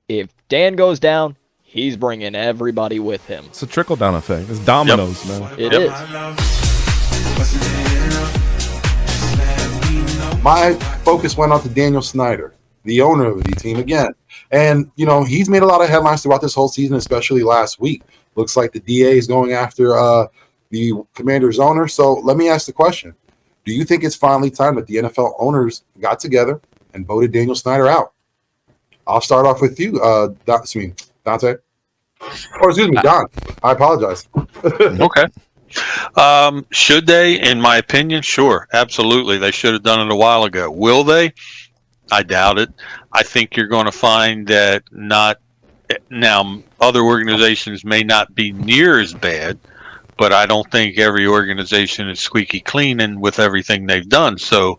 If Dan goes down, he's bringing everybody with him. It's a trickle-down effect. It's dominoes, man. It is. My focus went on to Daniel Snyder, the owner of the team again. And, he's made a lot of headlines throughout this whole season, especially last week. Looks like the DA is going after the Commanders owner. So let me ask the question. Do you think it's finally time that the NFL owners got together and voted Daniel Snyder out? I'll start off with you, Dante. Or excuse me, Don. I apologize. Okay. Should they? In my opinion, sure. Absolutely. They should have done it a while ago. Will they? I doubt it. I think you're going to find that not now other organizations may not be near as bad, but I don't think every organization is squeaky clean and with everything they've done. So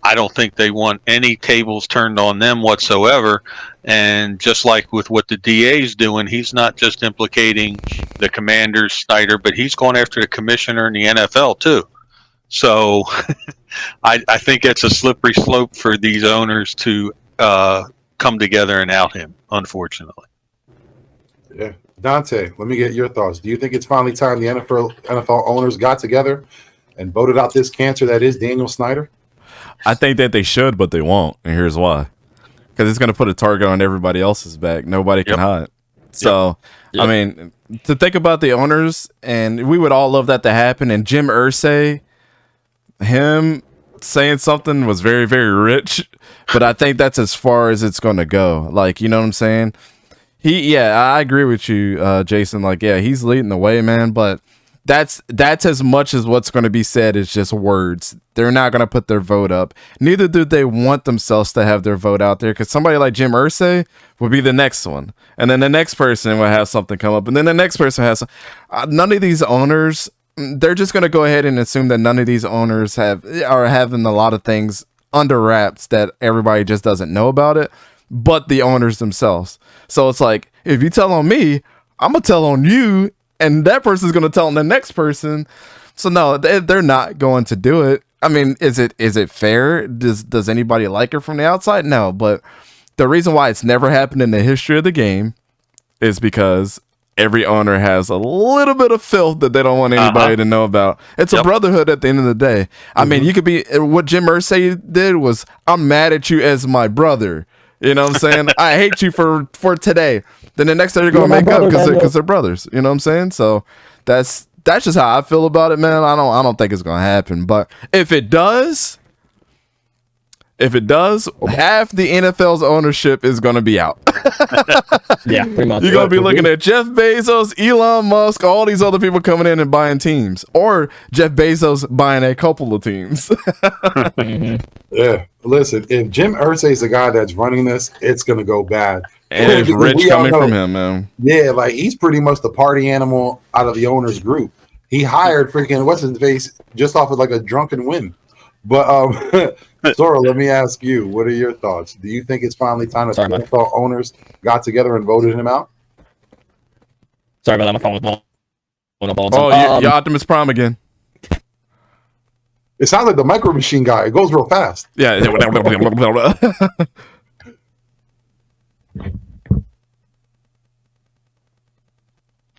I don't think they want any tables turned on them whatsoever. And just like with what the DA is doing, he's not just implicating the Commanders, Snyder, but he's going after the commissioner in the NFL too. So I think it's a slippery slope for these owners to come together and out him, unfortunately. Yeah. Dante, let me get your thoughts. Do you think it's finally time the NFL owners got together and voted out this cancer that is Daniel Snyder? I think that they should, but they won't. And here's why. Because it's going to put a target on everybody else's back. Nobody can hide. So, I mean, to think about the owners, and we would all love that to happen. And Jim Irsay, him saying something was very, very rich. But I think that's as far as it's going to go. Like, you know what I'm saying? I agree with you, Jason. Like, he's leading the way, man. But that's as much as what's going to be said is just words. They're not going to put their vote up. Neither do they want themselves to have their vote out there, because somebody like Jim Irsay would be the next one. And then the next person will have something come up. And then the next person has none of these owners, they're just going to go ahead and assume that none of these owners are having a lot of things under wraps that everybody just doesn't know about it, but the owners themselves. So it's like, if you tell on me, I'm going to tell on you, and that person's going to tell on the next person. So no, they're not going to do it. I mean, is it fair? Does anybody like it from the outside? No, but the reason why it's never happened in the history of the game is because every owner has a little bit of filth that they don't want anybody to know about. It's a brotherhood at the end of the day. I mean, you could be, what Jim Irsay did was, I'm mad at you as my brother. You know what I'm saying? I hate you for today. Then the next day they're going to make up because they're brothers. You know what I'm saying? So that's just how I feel about it, man. I don't think it's going to happen. But if it does, half the NFL's ownership is going to be out. Yeah, pretty much. You're going to be looking at Jeff Bezos, Elon Musk, all these other people coming in and buying teams. Or Jeff Bezos buying a couple of teams. Yeah. Listen, if Jim Irsay is the guy that's running this, it's going to go bad. And it's rich coming from him, man. Yeah, like he's pretty much the party animal out of the owner's group. He hired freaking what's his face just off of like a drunken whim. But Zora, let me ask you, what are your thoughts? Do you think it's finally time that the NFL owners got together and voted him out? Sorry about that. My phone was blowing up all the time. Oh, you're Optimus Prime again. It sounds like the Micro Machine guy. It goes real fast. Yeah.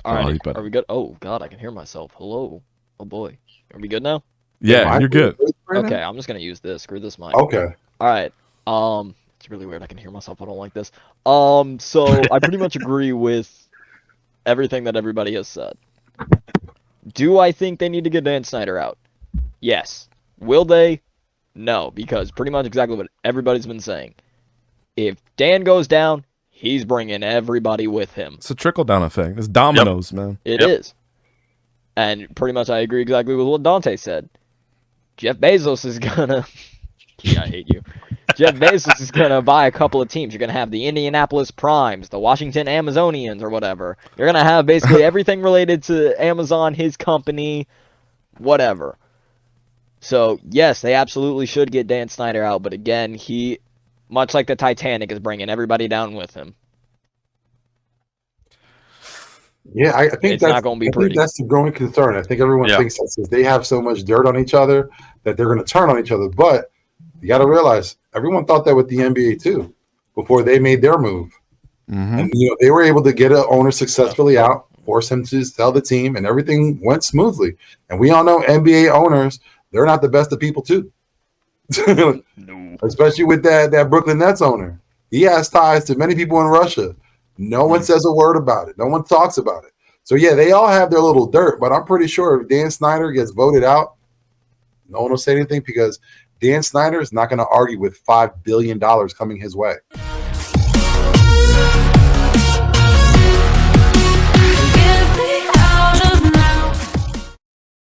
All right. Are we good? Oh, God, I can hear myself. Hello. Oh, boy. Are we good now? Yeah, you're good. Okay, I'm just going to use this. Screw this mic. Okay. All right. It's really weird. I can hear myself. I don't like this. So I pretty much agree with everything that everybody has said. Do I think they need to get Dan Snyder out? Yes. Will they? No, because pretty much exactly what everybody's been saying. If Dan goes down, he's bringing everybody with him. It's a trickle-down effect. It's dominoes, man. It is. And pretty much I agree exactly with what Dante said. Jeff Bezos is gonna... I hate you. Jeff Bezos is gonna buy a couple of teams. You're gonna have the Indianapolis Primes, the Washington Amazonians, or whatever. You're gonna have basically everything related to Amazon, his company, whatever. So, yes, they absolutely should get Dan Snyder out. But again, he, much like the Titanic, is bringing everybody down with him. Yeah, I think it's not going to be pretty. That's the growing concern. I think everyone thinks that since they have so much dirt on each other that they're going to turn on each other. But you got to realize everyone thought that with the NBA too before they made their move. And they were able to get an owner successfully out, force him to sell the team, and everything went smoothly. And we all know NBA owners, they're not the best of people too. No. Especially with that Brooklyn Nets owner. He has ties to many people in Russia. No one says a word about it. No one talks about it. So yeah, they all have their little dirt, but I'm pretty sure if Dan Snyder gets voted out, no one will say anything because Dan Snyder is not going to argue with $5 billion coming his way.